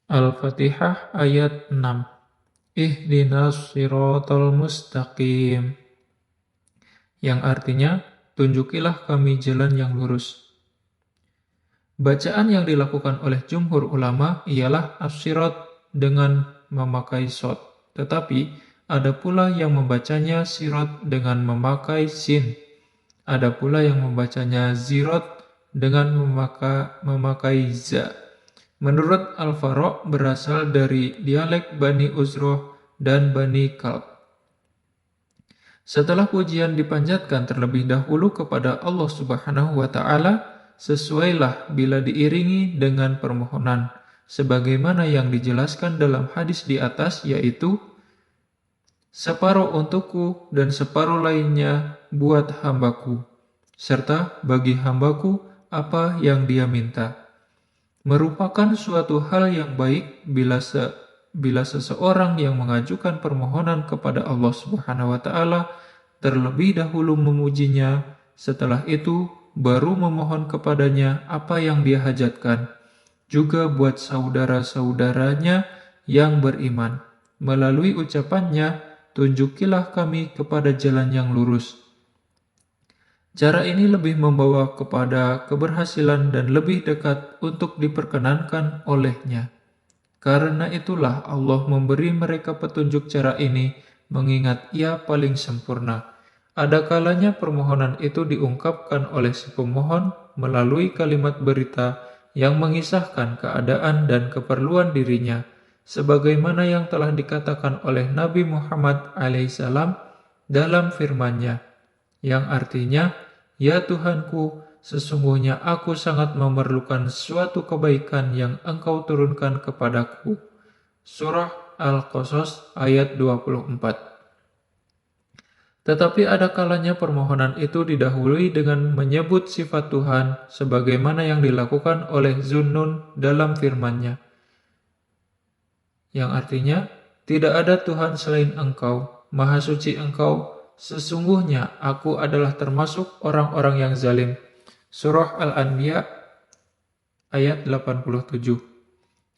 Al-Fatihah ayat 6. Ihdinas siratal mustaqim. Yang artinya, tunjukilah kami jalan yang lurus. Bacaan yang dilakukan oleh jumhur ulama ialah as-sirat dengan memakai sod. Tetapi, ada pula yang membacanya sirat dengan memakai sin. Ada pula yang membacanya zirat dengan memakai za. Menurut Al-Faro' berasal dari dialek Bani Uzroh dan Bani Kalb. Setelah pujian dipanjatkan terlebih dahulu kepada Allah Subhanahu wa Ta'ala, sesuailah bila diiringi dengan permohonan, sebagaimana yang dijelaskan dalam hadis di atas, yaitu separuh untukku dan separuh lainnya buat hambaku, serta bagi hambaku apa yang dia minta. Merupakan suatu hal yang baik bila seseorang yang mengajukan permohonan kepada Allah Subhanahu wa Ta'ala terlebih dahulu memujinya, setelah itu baru memohon kepadanya apa yang dia hajatkan. Juga buat saudara-saudaranya yang beriman. Melalui ucapannya, tunjukilah kami kepada jalan yang lurus. Cara ini lebih membawa kepada keberhasilan dan lebih dekat untuk diperkenankan olehnya. Karena itulah Allah memberi mereka petunjuk cara ini, mengingat Ia paling sempurna. Ada kalanya permohonan itu diungkapkan oleh si pemohon melalui kalimat berita yang mengisahkan keadaan dan keperluan dirinya, sebagaimana yang telah dikatakan oleh Nabi Muhammad alaihissalam dalam firman-Nya, yang artinya, "Ya Tuhanku, sesungguhnya aku sangat memerlukan suatu kebaikan yang Engkau turunkan kepadaku." Surah Al-Qasas ayat 24. Tetapi ada kalanya permohonan itu didahului dengan menyebut sifat Tuhan, sebagaimana yang dilakukan oleh Zunnun dalam firman-Nya, yang artinya, "Tidak ada Tuhan selain Engkau, Maha Suci Engkau, sesungguhnya aku adalah termasuk orang-orang yang zalim." Surah Al-Anbiya ayat 87.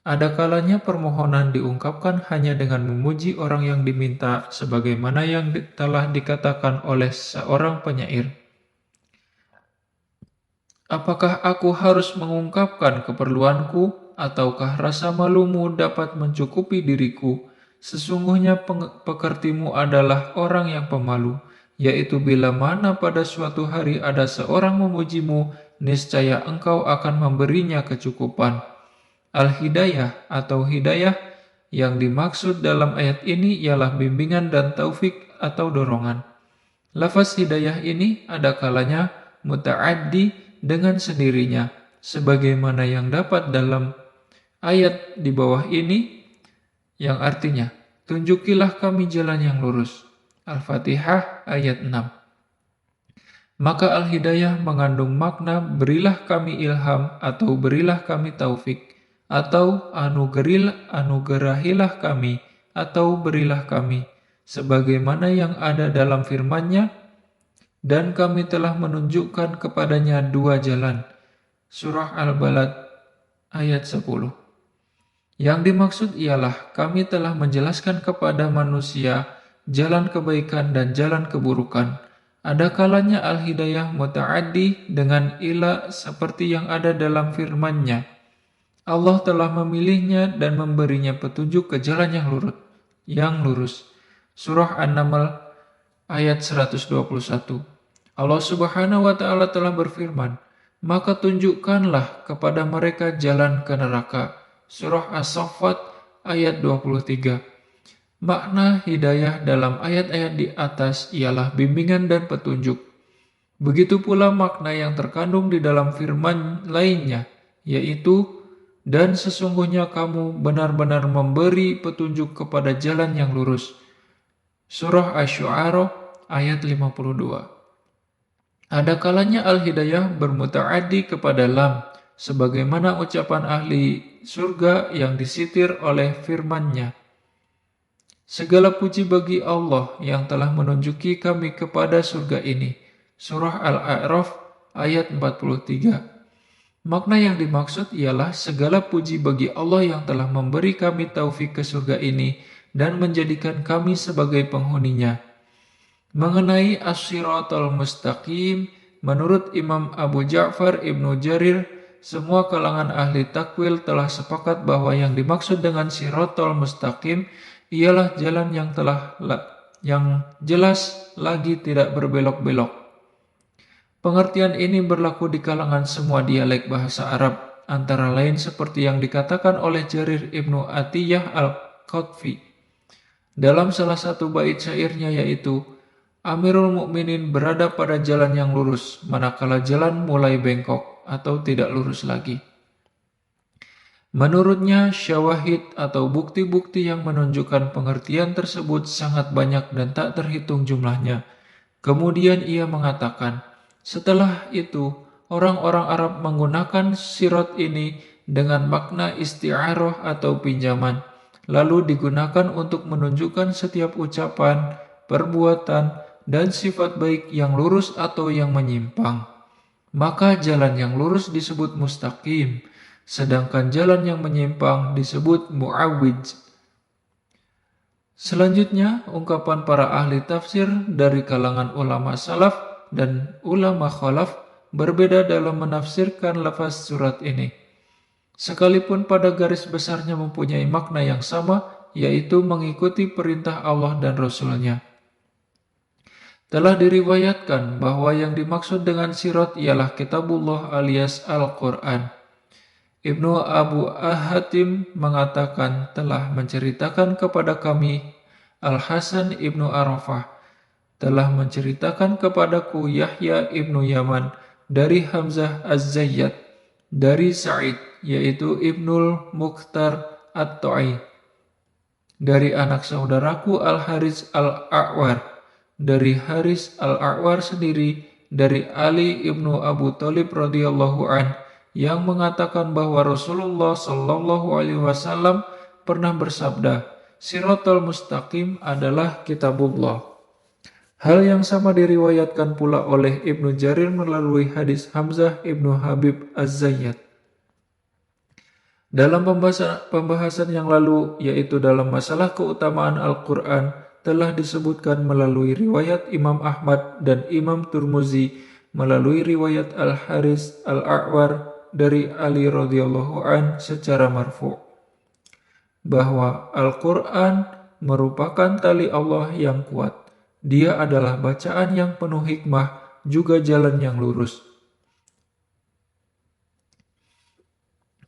Ada kalanya permohonan diungkapkan hanya dengan memuji orang yang diminta, sebagaimana yang telah dikatakan oleh seorang penyair. "Apakah aku harus mengungkapkan keperluanku, ataukah rasa malumu dapat mencukupi diriku? Sesungguhnya pekertimu adalah orang yang pemalu, yaitu bila mana pada suatu hari ada seorang memujimu, niscaya engkau akan memberinya kecukupan." Al-Hidayah atau hidayah yang dimaksud dalam ayat ini ialah bimbingan dan taufik atau dorongan. Lafaz hidayah ini ada kalanya muta'addi dengan sendirinya, sebagaimana yang dapat dalam ayat di bawah ini, yang artinya, "Tunjukilah kami jalan yang lurus." Al-Fatihah ayat 6. Maka al-hidayah mengandung makna berilah kami ilham atau berilah kami taufik, atau anugerahilah kami, atau berilah kami, sebagaimana yang ada dalam firman-Nya, "Dan kami telah menunjukkan kepadanya dua jalan." Surah Al-Balad ayat 10. Yang dimaksud ialah kami telah menjelaskan kepada manusia jalan kebaikan dan jalan keburukan. Ada kalanya al-hidayah muta'addi dengan ila seperti yang ada dalam firman-Nya, Allah telah memilihnya dan memberinya petunjuk ke jalan yang lurus. Surah An-Naml ayat 121. Allah Subhanahu wa Ta'ala telah berfirman, "Maka tunjukkanlah kepada mereka jalan ke neraka." Surah As-Saffat ayat 23. Makna hidayah dalam ayat-ayat di atas ialah bimbingan dan petunjuk. Begitu pula makna yang terkandung di dalam firman lainnya, yaitu, "Dan sesungguhnya kamu benar-benar memberi petunjuk kepada jalan yang lurus." Surah Asy-Syu'ara ayat 52. Ada kalanya al-hidayah bermuta'addi kepada lam, sebagaimana ucapan ahli surga yang disitir oleh firman-Nya, "Segala puji bagi Allah yang telah menunjuki kami kepada surga ini." Surah Al-A'raf ayat 43. Makna yang dimaksud ialah segala puji bagi Allah yang telah memberi kami taufik ke surga ini dan menjadikan kami sebagai penghuninya. Mengenai As-Siratal Mustaqim, menurut Imam Abu Ja'far Ibnu Jarir, semua kalangan ahli takwil telah sepakat bahwa yang dimaksud dengan Siratal Mustaqim ialah jalan yang jelas lagi tidak berbelok-belok. Pengertian ini berlaku di kalangan semua dialek bahasa Arab, antara lain seperti yang dikatakan oleh Jarir Ibnu Atiyah Al-Qadfi dalam salah satu bait syairnya, yaitu Amirul Mukminin berada pada jalan yang lurus, manakala jalan mulai bengkok atau tidak lurus lagi. Menurutnya, syawahid atau bukti-bukti yang menunjukkan pengertian tersebut sangat banyak dan tak terhitung jumlahnya. Kemudian ia mengatakan, setelah itu, orang-orang Arab menggunakan sirat ini dengan makna isti'arah atau pinjaman, lalu digunakan untuk menunjukkan setiap ucapan, perbuatan, dan sifat baik yang lurus atau yang menyimpang. Maka jalan yang lurus disebut mustaqim, sedangkan jalan yang menyimpang disebut mu'awwij. Selanjutnya, ungkapan para ahli tafsir dari kalangan ulama salaf dan ulama khalaf berbeda dalam menafsirkan lafaz surat ini. Sekalipun pada garis besarnya mempunyai makna yang sama, yaitu mengikuti perintah Allah dan Rasul-Nya. Telah diriwayatkan bahwa yang dimaksud dengan sirat ialah kitabullah alias Al-Quran. Ibnu Abu Hatim mengatakan telah menceritakan kepada kami Al-Hasan Ibnu Arafah, telah menceritakan kepadaku Yahya Ibnu Yaman dari Hamzah Az-Zayyad, dari Sa'id yaitu Ibnul Mukhtar At-Ta'i, dari anak saudaraku Al-Haris Al-A'war, dari Haris Al-A'war sendiri, dari Ali Ibnu Abu Thalib radhiyallahu an, yang mengatakan bahwa Rasulullah sallallahu alaihi wasallam pernah bersabda, Siratal Mustaqim adalah kitabullah. Hal yang sama diriwayatkan pula oleh Ibnu Jarir melalui hadis Hamzah Ibnu Habib Az-Zayyad. Dalam pembahasan yang lalu, yaitu dalam masalah keutamaan Al-Quran, telah disebutkan melalui riwayat Imam Ahmad dan Imam Turmuzi melalui riwayat Al-Haris Al-A'war dari Ali radhiyallahu an secara marfu' bahwa Al-Quran merupakan tali Allah yang kuat. Dia adalah bacaan yang penuh hikmah, juga jalan yang lurus.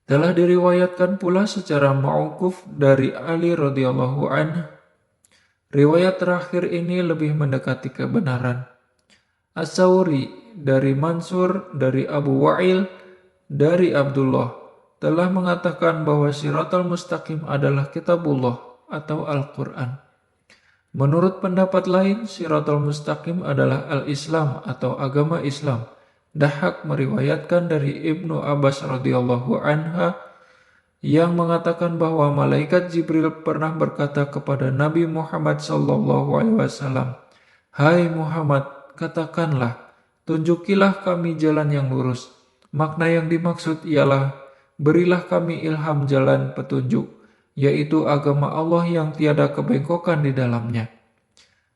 Telah diriwayatkan pula secara mauquf dari Ali radhiyallahu anhu. Riwayat terakhir ini lebih mendekati kebenaran. As-Sawri dari Mansur dari Abu Wa'il dari Abdullah telah mengatakan bahwa Siratal Mustaqim adalah kitabullah atau Al-Quran. Menurut pendapat lain, Siratal Mustaqim adalah Al-Islam atau agama Islam. Dahak meriwayatkan dari Ibnu Abbas radhiyallahu anha yang mengatakan bahwa malaikat Jibril pernah berkata kepada Nabi Muhammad sallallahu alaihi wasallam, "Hai Muhammad, katakanlah, tunjukilah kami jalan yang lurus." Makna yang dimaksud ialah, berilah kami ilham jalan petunjuk, yaitu agama Allah yang tiada kebengkokan di dalamnya.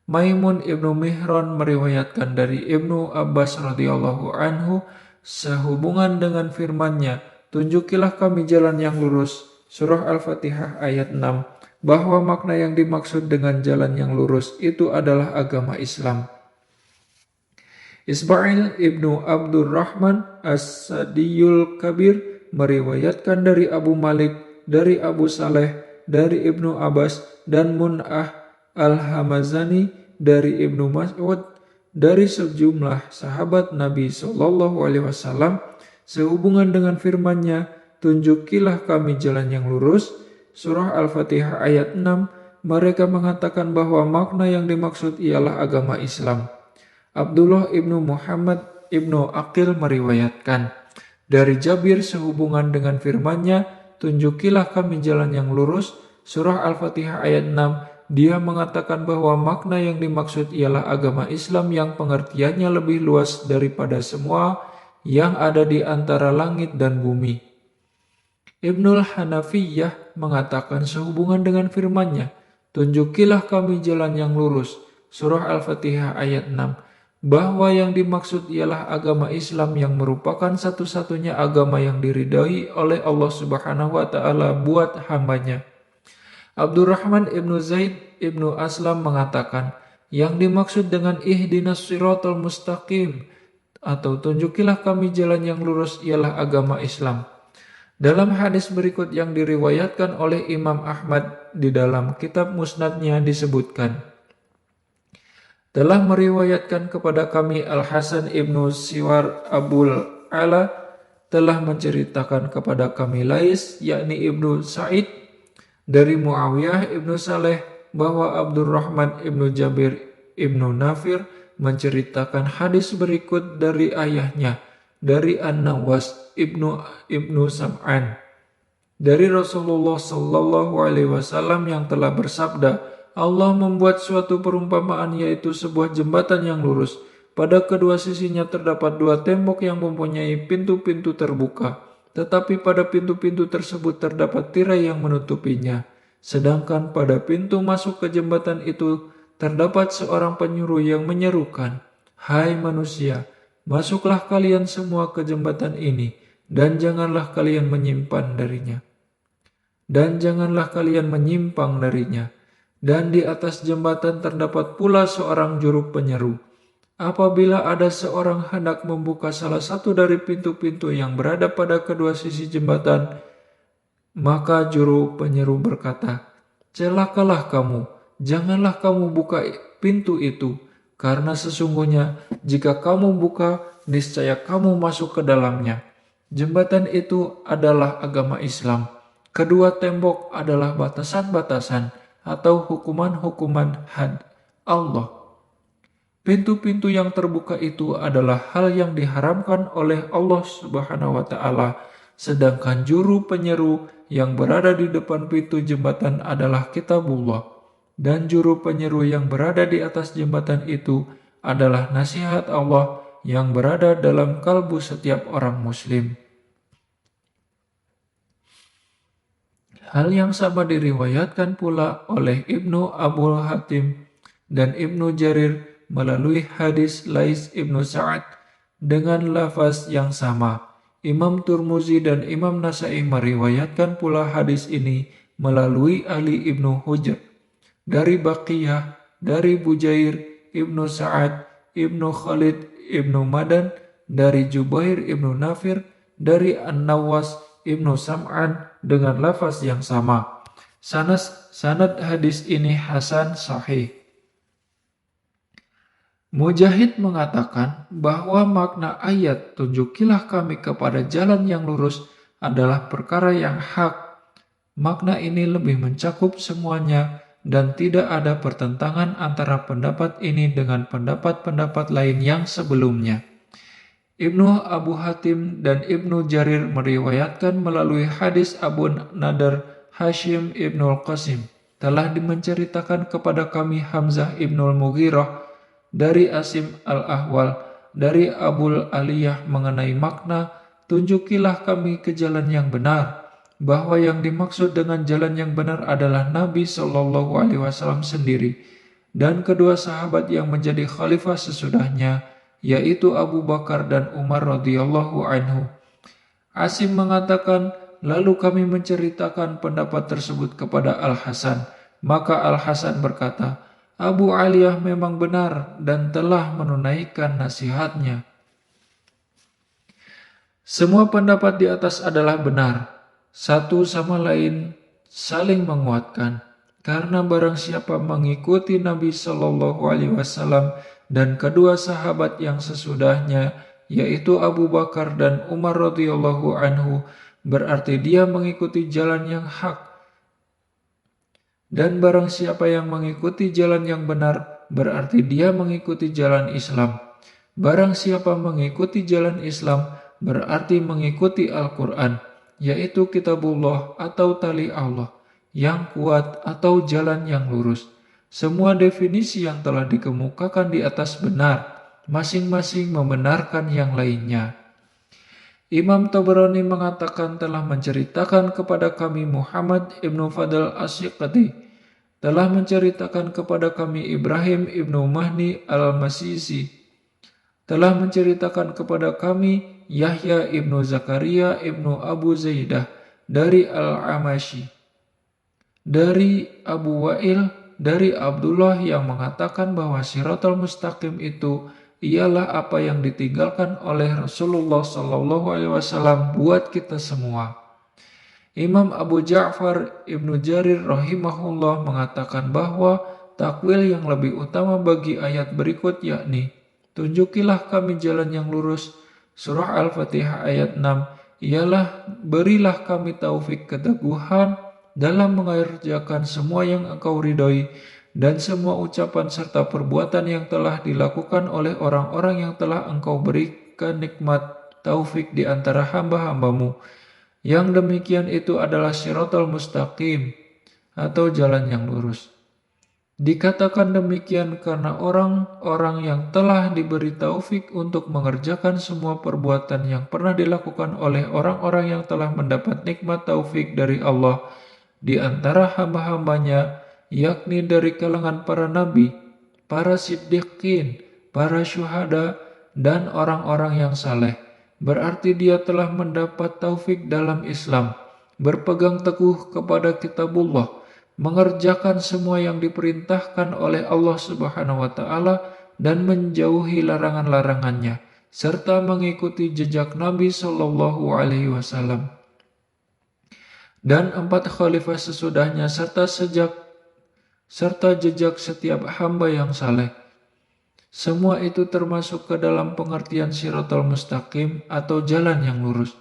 Maimun Ibnu Mihran meriwayatkan dari Ibnu Abbas radhiyallahu anhu sehubungan dengan firman-Nya, tunjukilah kami jalan yang lurus, surah Al-Fatihah ayat 6, bahwa makna yang dimaksud dengan jalan yang lurus itu adalah agama Islam. Ismail Ibnu Abdurrahman As-Sadiyul Kabir meriwayatkan dari Abu Malik, dari Abu Saleh, dari Ibnu Abbas, dan Mun'ah Al-Hamazani dari Ibnu Mas'ud, dari sejumlah sahabat Nabi sallallahu alaihi wasallam sehubungan dengan firman-Nya, tunjukilah kami jalan yang lurus, surah Al-Fatihah ayat 6, mereka mengatakan bahwa makna yang dimaksud ialah agama Islam. Abdullah Ibnu Muhammad Ibnu Aqil meriwayatkan dari Jabir sehubungan dengan firman-Nya, tunjukilah kami jalan yang lurus, surah Al-Fatihah ayat 6, dia mengatakan bahwa makna yang dimaksud ialah agama Islam yang pengertiannya lebih luas daripada semua yang ada di antara langit dan bumi. Ibnul Hanafiyah mengatakan sehubungan dengan firman-Nya, tunjukilah kami jalan yang lurus, surah Al-Fatihah ayat 6, bahwa yang dimaksud ialah agama Islam yang merupakan satu-satunya agama yang diridhai oleh Allah Subhanahu wa taala buat hambanya. Abdurrahman ibnu Zaid ibnu Aslam mengatakan, yang dimaksud dengan ihdinas siratal mustaqim atau tunjukilah kami jalan yang lurus ialah agama Islam. Dalam hadis berikut yang diriwayatkan oleh Imam Ahmad di dalam kitab Musnadnya disebutkan, telah meriwayatkan kepada kami Al-Hasan ibnu Siwar Abul Ala telah menceritakan kepada kami Lais yakni ibnu Sa'id dari Muawiyah ibnu Saleh bahwa Abdurrahman ibnu Jabir ibnu Nafir menceritakan hadis berikut dari ayahnya, dari An-Nawas ibnu Sam'an, dari Rasulullah Sallallahu Alaihi Wasallam yang telah bersabda, Allah membuat suatu perumpamaan yaitu sebuah jembatan yang lurus. Pada kedua sisinya terdapat dua tembok yang mempunyai pintu-pintu terbuka. Tetapi pada pintu-pintu tersebut terdapat tirai yang menutupinya. Sedangkan pada pintu masuk ke jembatan itu terdapat seorang penyuruh yang menyerukan, hai manusia, masuklah kalian semua ke jembatan ini, dan janganlah kalian menyimpan darinya. Dan janganlah kalian menyimpang darinya. Dan di atas jembatan terdapat pula seorang juru penyeru. Apabila ada seorang hendak membuka salah satu dari pintu-pintu yang berada pada kedua sisi jembatan, maka juru penyeru berkata, celakalah kamu, janganlah kamu buka pintu itu, karena sesungguhnya jika kamu buka, niscaya kamu masuk ke dalamnya. Jembatan itu adalah agama Islam. Kedua tembok adalah batasan-batasan atau hukuman-hukuman had Allah. Pintu-pintu yang terbuka itu adalah hal yang diharamkan oleh Allah Subhanahu wa taala, sedangkan juru penyeru yang berada di depan pintu jembatan adalah kitabullah, dan juru penyeru yang berada di atas jembatan itu adalah nasihat Allah yang berada dalam kalbu setiap orang muslim. Hal yang sama diriwayatkan pula oleh Ibnu Abu Hatim dan Ibnu Jarir melalui hadis Lais ibnu Sa'ad dengan lafaz yang sama. Imam Turmuzi dan Imam Nasai meriwayatkan pula hadis ini melalui Ali ibnu Hujr dari Baqiyah, dari Bujair ibnu Sa'ad, ibnu Khalid ibnu Madan, dari Jubair ibnu Nafir, dari An-Nawas ibnu Sam'an dengan lafaz yang sama. Sanad hadis ini hasan sahih. Mujahid mengatakan bahwa makna ayat tunjukilah kami kepada jalan yang lurus adalah perkara yang hak. Makna ini lebih mencakup semuanya dan tidak ada pertentangan antara pendapat ini dengan pendapat-pendapat lain yang sebelumnya. Ibnu Abu Hatim dan Ibnu Jarir meriwayatkan melalui hadis Abu Nadar Hashim Ibnul Qasim telah menceritakan kepada kami Hamzah Ibnul Mughirah dari Asim al-Ahwal, dari Abul Aliyah mengenai makna, tunjukilah kami ke jalan yang benar, bahwa yang dimaksud dengan jalan yang benar adalah Nabi Shallallahu Alaihi Wasallam sendiri, dan kedua sahabat yang menjadi khalifah sesudahnya, yaitu Abu Bakar dan Umar radhiyallahu anhu. Asim mengatakan, lalu kami menceritakan pendapat tersebut kepada Al-Hasan, maka Al-Hasan berkata, Abu Aliyah memang benar dan telah menunaikan nasihatnya. Semua pendapat di atas adalah benar, satu sama lain saling menguatkan, karena barang siapa mengikuti Nabi Shallallahu Alaihi Wasallam dan kedua sahabat yang sesudahnya, yaitu Abu Bakar dan Umar radhiyallahu anhu, berarti dia mengikuti jalan yang hak. Dan barang siapa yang mengikuti jalan yang benar, berarti dia mengikuti jalan Islam. Barang siapa mengikuti jalan Islam, berarti mengikuti Al-Quran, yaitu kitabullah atau tali Allah, yang kuat atau jalan yang lurus. Semua definisi yang telah dikemukakan di atas benar, masing-masing membenarkan yang lainnya. Imam Tabrani mengatakan telah menceritakan kepada kami Muhammad ibnu Fadl Asy-Syiqati, telah menceritakan kepada kami Ibrahim ibnu Mahdi al-Masisi, telah menceritakan kepada kami Yahya ibnu Zakaria ibnu Abu Zaidah dari Al-Amashi, dari Abu Wa'il, dari Abdullah yang mengatakan bahwa Shiratal Mustaqim itu ialah apa yang ditinggalkan oleh Rasulullah Shallallahu Alaihi Wasallam buat kita semua. Imam Abu Ja'far Ibnu Jarir rahimahullah mengatakan bahwa takwil yang lebih utama bagi ayat berikut yakni tunjukilah kami jalan yang lurus. Surah Al-Fatihah ayat 6 ialah berilah kami taufik keteguhan dalam mengerjakan semua yang engkau ridhoi dan semua ucapan serta perbuatan yang telah dilakukan oleh orang-orang yang telah engkau berikan nikmat taufik di antara hamba-hambamu. Yang demikian itu adalah Shiratal Mustaqim atau jalan yang lurus. Dikatakan demikian karena orang-orang yang telah diberi taufik untuk mengerjakan semua perbuatan yang pernah dilakukan oleh orang-orang yang telah mendapat nikmat taufik dari Allah di antara hamba-hambanya, yakni dari kalangan para nabi, para siddiqin, para syuhada, dan orang-orang yang saleh. Berarti dia telah mendapat taufik dalam Islam, berpegang teguh kepada kitabullah, mengerjakan semua yang diperintahkan oleh Allah Subhanahu wa taala dan menjauhi larangan-larangannya, serta mengikuti jejak Nabi Shallallahu alaihi wasallam dan 4 khalifah sesudahnya serta jejak setiap hamba yang saleh. Semua itu termasuk ke dalam pengertian Shiratal Mustaqim atau jalan yang lurus.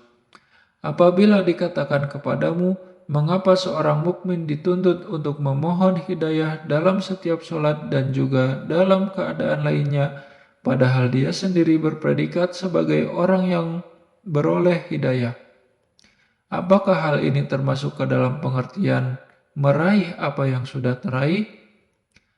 Apabila dikatakan kepadamu, mengapa seorang mukmin dituntut untuk memohon hidayah dalam setiap sholat dan juga dalam keadaan lainnya, padahal dia sendiri berpredikat sebagai orang yang beroleh hidayah? Apakah hal ini termasuk ke dalam pengertian meraih apa yang sudah teraih?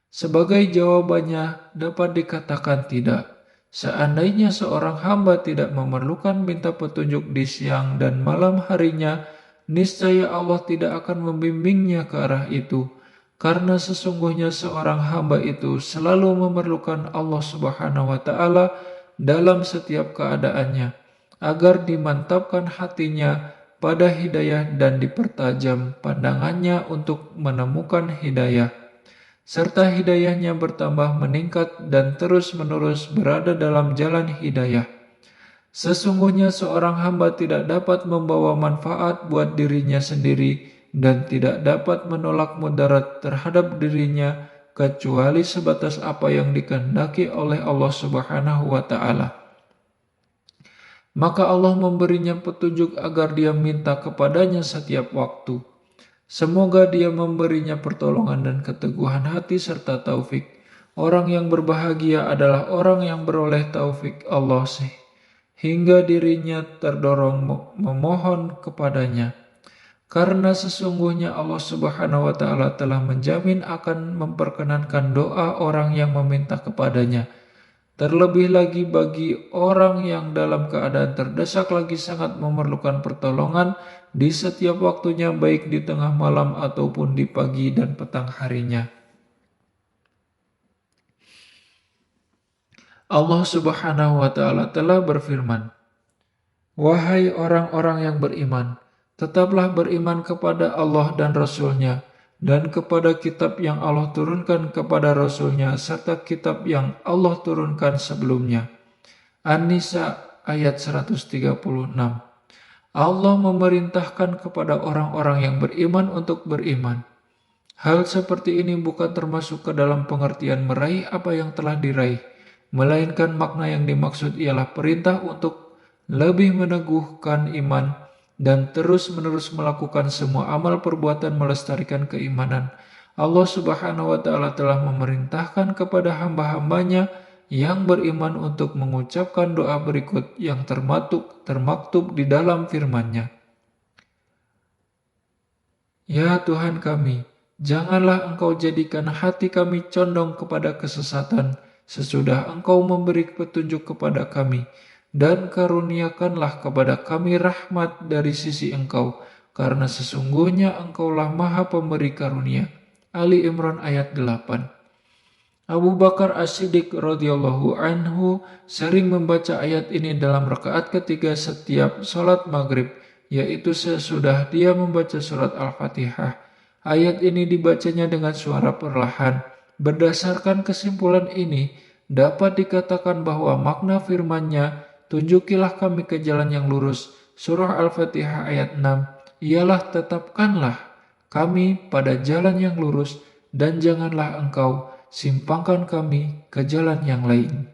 Sebagai jawabannya dapat dikatakan tidak. Seandainya seorang hamba tidak memerlukan minta petunjuk di siang dan malam harinya, niscaya Allah tidak akan membimbingnya ke arah itu. Karena sesungguhnya seorang hamba itu selalu memerlukan Allah Subhanahu wa taala dalam setiap keadaannya, agar dimantapkan hatinya pada hidayah dan dipertajam pandangannya untuk menemukan hidayah, serta hidayahnya bertambah meningkat dan terus-menerus berada dalam jalan hidayah. Sesungguhnya seorang hamba tidak dapat membawa manfaat buat dirinya sendiri dan tidak dapat menolak mudarat terhadap dirinya kecuali sebatas apa yang dikehendaki oleh Allah Subhanahu wa taala. Maka Allah memberinya petunjuk agar dia minta kepadanya setiap waktu. Semoga dia memberinya pertolongan dan keteguhan hati serta taufik. Orang yang berbahagia adalah orang yang beroleh taufik Allah hingga dirinya terdorong memohon kepadanya. Karena sesungguhnya Allah Subhanahu wa taala telah menjamin akan memperkenankan doa orang yang meminta kepadanya. Terlebih lagi bagi orang yang dalam keadaan terdesak lagi sangat memerlukan pertolongan di setiap waktunya, baik di tengah malam ataupun di pagi dan petang harinya. Allah Subhanahu wa taala telah berfirman, "Wahai orang-orang yang beriman, tetaplah beriman kepada Allah dan Rasul-Nya, dan kepada kitab yang Allah turunkan kepada Rasul-Nya, serta kitab yang Allah turunkan sebelumnya." An-Nisa ayat 136. Allah memerintahkan kepada orang-orang yang beriman untuk beriman. Hal seperti ini bukan termasuk ke dalam pengertian meraih apa yang telah diraih, melainkan makna yang dimaksud ialah perintah untuk lebih meneguhkan iman dan terus-menerus melakukan semua amal perbuatan melestarikan keimanan. Allah Subhanahu wa taala telah memerintahkan kepada hamba-hambanya yang beriman untuk mengucapkan doa berikut yang termaktub di dalam firman-Nya. Ya Tuhan kami, janganlah Engkau jadikan hati kami condong kepada kesesatan sesudah Engkau memberi petunjuk kepada kami, dan karuniakanlah kepada kami rahmat dari sisi Engkau, karena sesungguhnya Engkaulah Maha Pemberi karunia. Ali Imran ayat 8. Abu Bakar As-Siddiq radhiyallahu anhu sering membaca ayat ini dalam rakaat ketiga setiap sholat maghrib, yaitu sesudah dia membaca surat Al-Fatihah. Ayat ini dibacanya dengan suara perlahan. Berdasarkan kesimpulan ini, dapat dikatakan bahwa makna firman-Nya, tunjukilah kami ke jalan yang lurus, surah Al-Fatihah ayat 6, ialah tetapkanlah kami pada jalan yang lurus dan janganlah Engkau simpangkan kami ke jalan yang lain.